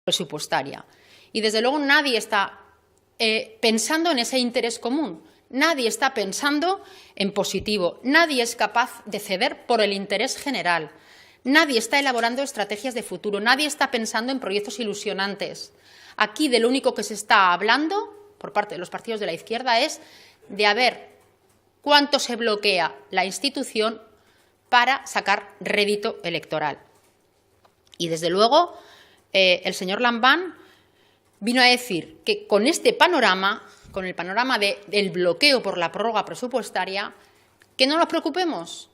presupuestaria. Y, desde luego, nadie está pensando en ese interés común. Nadie está pensando en positivo. Nadie es capaz de ceder por el interés general. Nadie está elaborando estrategias de futuro. Nadie está pensando en proyectos ilusionantes. Aquí, de lo único que se está hablando por parte de los partidos de la izquierda es de a ver cuánto se bloquea la institución para sacar rédito electoral. Y, desde luego, el señor Lambán vino a decir que con este panorama, con el panorama del bloqueo por la prórroga presupuestaria, que no nos preocupemos,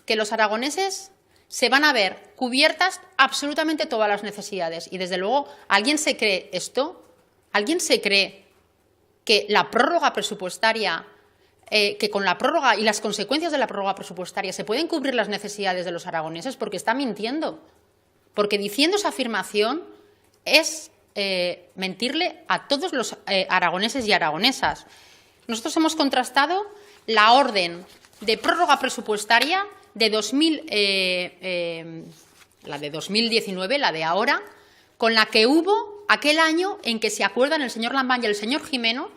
que los aragoneses se van a ver cubiertas absolutamente todas las necesidades. Y, desde luego, ¿alguien se cree esto? ¿Alguien se cree que la prórroga presupuestaria, que con la prórroga y las consecuencias de la prórroga presupuestaria se pueden cubrir las necesidades de los aragoneses? Porque está mintiendo. Porque diciendo esa afirmación es mentirle a todos los aragoneses y aragonesas. Nosotros hemos contrastado la orden de prórroga presupuestaria de la de 2019, la de ahora, con la que hubo aquel año en que, se acuerdan, el señor Lambán y el señor Gimeno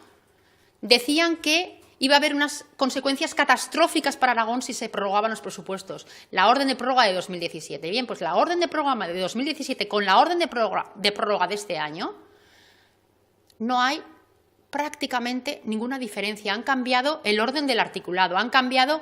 decían que iba a haber unas consecuencias catastróficas para Aragón si se prorrogaban los presupuestos. La orden de prórroga de 2017. Bien, pues la orden de prórroga de 2017 con la orden de prórroga de este año no hay prácticamente ninguna diferencia. Han cambiado el orden del articulado, han cambiado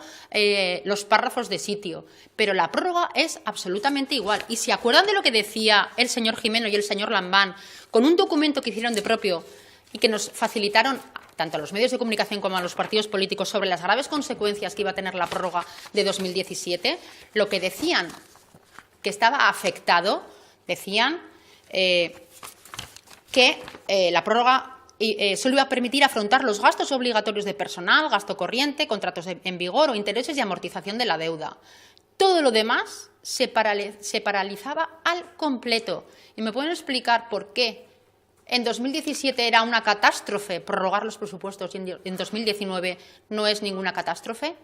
los párrafos de sitio, pero la prórroga es absolutamente igual. Y ¿se acuerdan de lo que decía el señor Gimeno y el señor Lambán con un documento que hicieron de propio y que nos facilitaron tanto a los medios de comunicación como a los partidos políticos sobre las graves consecuencias que iba a tener la prórroga de 2017? Lo que decían que estaba afectado, decían que la prórroga solo iba a permitir afrontar los gastos obligatorios de personal, gasto corriente, contratos en vigor o intereses y amortización de la deuda. Todo lo demás se paralizaba al completo. ¿Y me pueden explicar por qué en 2017 era una catástrofe prorrogar los presupuestos y en 2019 no es ninguna catástrofe?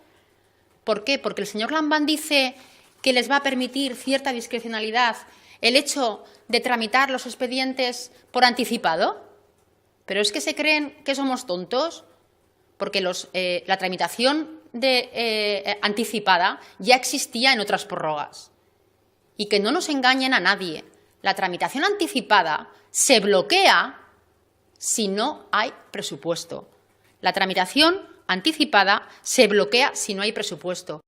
¿Por qué? Porque el señor Lambán dice que les va a permitir cierta discrecionalidad el hecho de tramitar los expedientes por anticipado. ¿Pero es que se creen que somos tontos? Porque la tramitación anticipada ya existía en otras prórrogas. Y que no nos engañen a nadie. La tramitación anticipada se bloquea si no hay presupuesto. La tramitación anticipada se bloquea si no hay presupuesto.